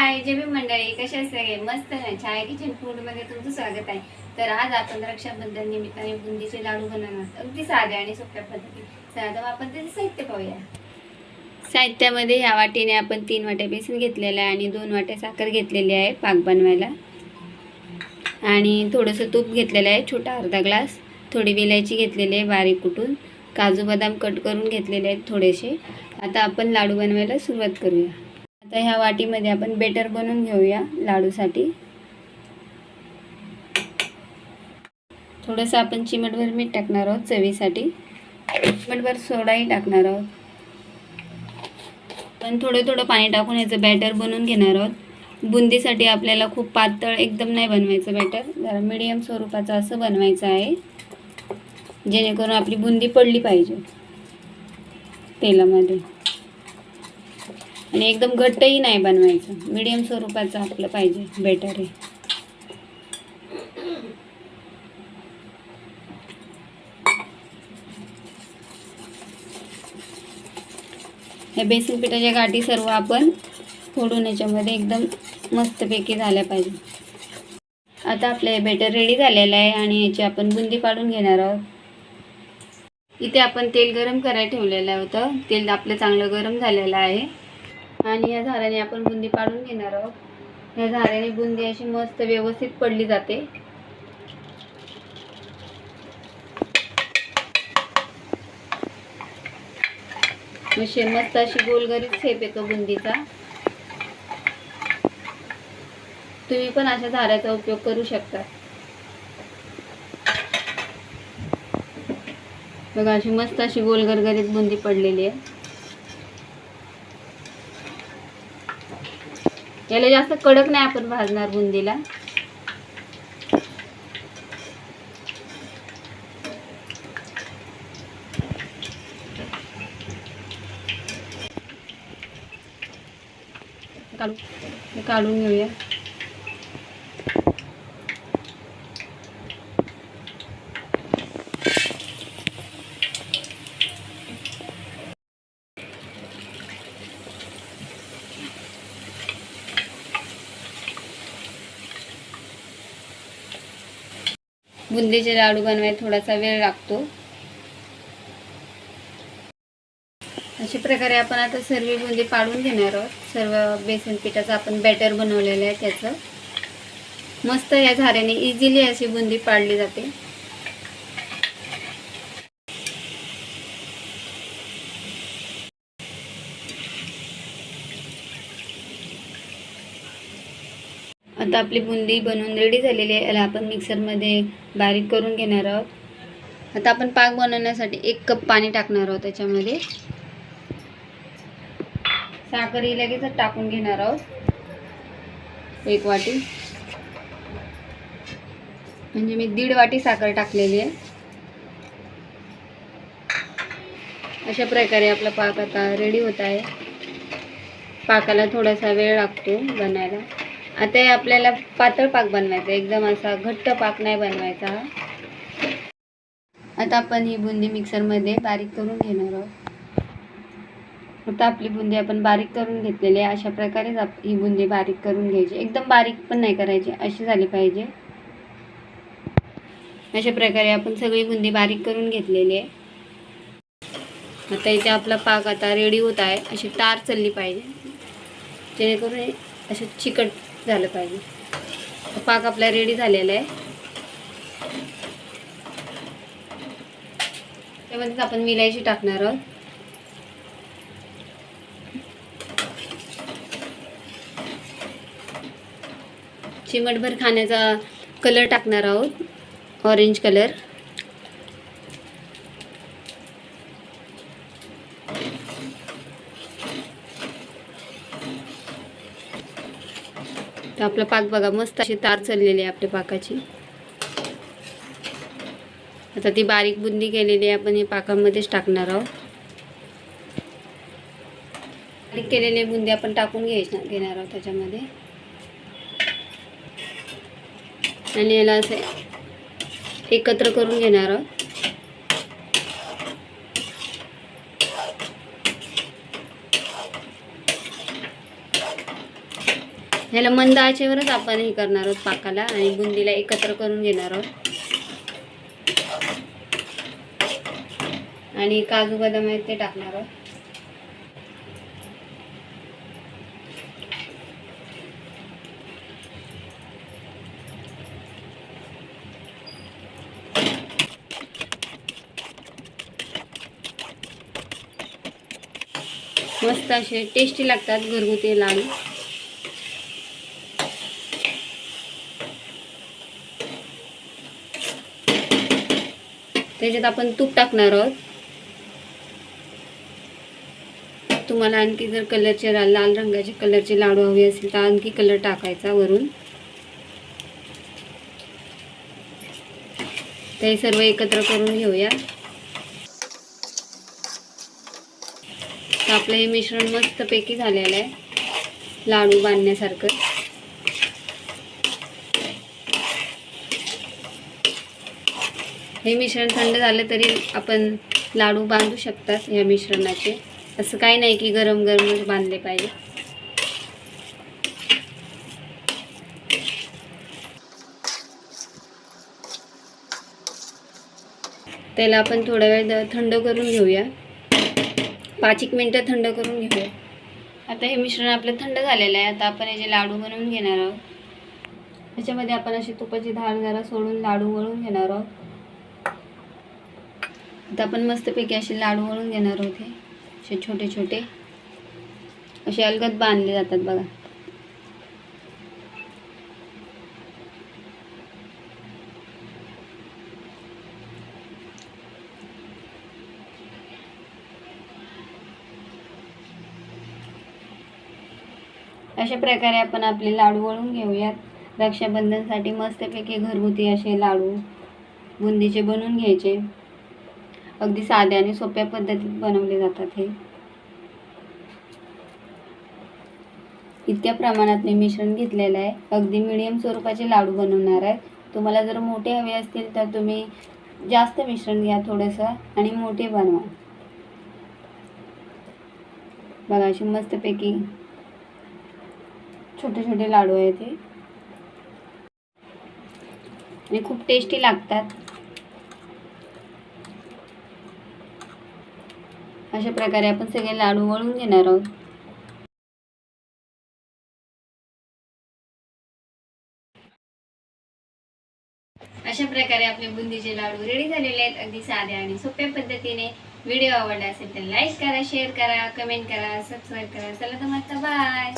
हाय जय भीम मंडळी, कशा आहेत सगळे? मस्त ना. छाया किचन फूड मध्ये तुमचं स्वागत आहे. तर आज आपण रक्षाबंधन निमित्ताने बुंदीचे लाडू बनवणार आहोत, अगदी साध्या आणि सोप्या पद्धतीने. चला आपण त्याचे साहित्य पाहूया. साहित्यामध्ये ह्या वाटीने आपण 3 वाट्या बेसन घेतलेला आहे आणि 2 वाट्या साखर घेतलेली आहे पाक बनवायला. आणि थोडंसं तूप घेतलेलं आहे, छोटा अर्धा ग्लास. थोडी विलायची घेतलेली आहे बारीक कुटून. काजू बदाम कट करून घेतलेले आहेत थोडेसे. आता आपण लाडू बनवायला सुरुवात करूया. आता ह्या वाटीमध्ये आपण बेटर बनवून घेऊया लाडूसाठी. थोडंसं आपण चिमटभर मीठ टाकणार आहोत चवीसाठी. चिमटभर सोडाही टाकणार आहोत. पण थोडं थोडं पाणी टाकून याचं बॅटर बनवून घेणार आहोत. बुंदीसाठी आपल्याला खूप पातळ एकदम नाही बनवायचं बॅटर, जरा मीडियम स्वरूपाचं असं बनवायचं आहे, जेणेकरून आपली बुंदी पडली पाहिजे तेलामध्ये. आणि एकदम घट्टही नाही बनवायचं, मीडियम स्वरूपाचं आपलं पाहिजे बेटर आहे. हे बेसन पिठाच्या गाठी सर्व आपण फोडून याच्यामध्ये एकदम मस्तपैकी झाल्या पाहिजे. आता आपले बेटर रेडी झालेलं आहे आणि याची आपण बुंदी पाडून घेणार आहोत. इथे आपण तेल गरम करायला ठेवलेलं होतं. तेल आपलं चांगलं गरम झालेलं आहे आणि या झाऱ्याने आपण बुंदी पाडून घेणार आहोत. या झाऱ्याने बुंदी अशी मस्त व्यवस्थित पडली जाते. मस्त अशी गोलगरीत शेप येतो बुंदीचा. तुम्ही पण अशा झाऱ्याचा उपयोग करू शकता. बघा अशी मस्त अशी गोलगरगरीत बुंदी पडलेली आहे. याला जास्त कडक नाही आपण भाजणार बुंदीला. काढून घेऊया. बुंदीचे लाडू बनवायला थोडासा वेळ लागतो. अशा प्रकारे आपण आता सर्व बुंदी पाडून घेणार आहोत. सर्व बेसन पिठाचं आपण बॅटर बनवलेलं आहे त्याचं. मस्त या झाऱ्याने इझिली अशी बुंदी पाडली जाते. आता आपली बुंदी बनवून रेडी झालेली आहे. याला आपण मिक्सरमध्ये बारीक करून घेणार आहोत. आता आपण पाक बनवण्यासाठी 1 कप पाणी टाकणार आहोत. त्याच्यामध्ये साखर ही लगेचच टाकून घेणार आहोत. 1 वाटी म्हणजे मी 1.5 वाटी साखर टाकलेली आहे. अशा प्रकारे आपला पाक आता रेडी होत आहे. पाकाला थोडासा वेळ लागतो बनायला. आता आपल्याला पातळ पाक बनवायचा, एकदम असा घट्ट पाक नाही बनवायचा. आता आपण ही बुंदी मिक्सरमध्ये बारीक करून घेणार आहोत. आता आपली बुंदी आपण बारीक करून घेतलेली आहे. अशा प्रकारेच ही बुंदी बारीक करून घ्यायची, एकदम बारीक पण नाही करायची, अशी झाली पाहिजे. अशा प्रकारे आपण सगळी बुंदी बारीक करून घेतलेली आहे. आता इथे आपला पाक आता रेडी होत आहे. अशी तार चालली पाहिजे, जेणेकरून असं चिकट झालं पाहिजे. पाक आपला रेडी झालेला आहे. त्यामध्येच आपण विलायची टाकणार आहोत. चिमटभर खाण्याचा कलर टाकणार आहोत, ऑरेंज कलर. तर आपला पाक बघा, मस्त अशी तार चाललेली आहे आपल्या पाकाची. आता ती बारीक बुंदी केलेली आहे आपण हे पाकामध्येच टाकणार आहोत. बारीक केलेली बुंदी आपण टाकून घेणार आहोत त्याच्यामध्ये. आणि याला असे एकत्र करून घेणार आहोत. ह्याला मंद आचेवरच आपण हे करणार आहोत पाकाला, आणि बुंदीला एकत्र करून घेणार आहोत. आणि काजू बदाम आहेत ते टाकणार आहोत. मस्त असे टेस्टी लागतात घरगुती लाडू. त्याच्यात आपण तूप टाकणार आहोत. तुम्हाला आणखी जर कलरचे लाल रंगाचे कलरचे लाडू हवे असतील तर आणखी कलर टाकायचा वरून. ते सर्व एकत्र करून घेऊया. तर आपलं हे मिश्रण मस्तपैकी झालेलं आहे लाडू बांधण्यासारखं. हे मिश्रण थंड झालं तरी आपण लाडू बांधू शकतात ह्या मिश्रणाचे. असं काही नाही की गरम गरमच बांधले पाहिजे. त्याला आपण थोडा वेळ थंड करून घेऊया. 5 मिनिटं थंड करून घेऊया. आता हे मिश्रण आपलं थंड झालेलं आहे. आता आपण याचे लाडू बनवून घेणार आहोत. त्याच्यामध्ये आपण अशी तुपाची धार जरा सोडून लाडू वळून घेणार आहोत. आता आपण मस्तपैकी असे लाडू वळून घेणार आहोत. हे असे छोटे छोटे असे अलगद बांधले जातात बघा. अशा प्रकारे आपण आपले लाडू वळून घेऊयात. रक्षाबंधनसाठी मस्तपैकी घरगुती असे लाडू बुंदीचे बनवून घ्यायचे. अगदी साध्या आणि सोप्या पद्धतीत बनवले जातात. हे इतक्या प्रमाणात मी मिश्रण घेतलेलं आहे. अगदी मिडियम स्वरूपाचे लाडू बनवणार आहे. तुम्हाला जर मोठे हवे असतील तर तुम्ही जास्त मिश्रण घ्या थोडंसं आणि मोठे बनवा. बघा असे मस्तपैकी छोटे छोटे लाडू आहेत हे, आणि खूप टेस्टी लागतात. अशा प्रकारे आपण सगळे लाडू वळून घेणार आहोत. अशा प्रकारे आपले बुंदीचे लाडू रेडी झालेले आहेत अगदी साध्या आणि सोप्या पद्धतीने. व्हिडिओ आवडला असेल तर लाईक करा, शेअर करा, कमेंट करा, सबस्क्राईब करा. चला तर मस्त बाय.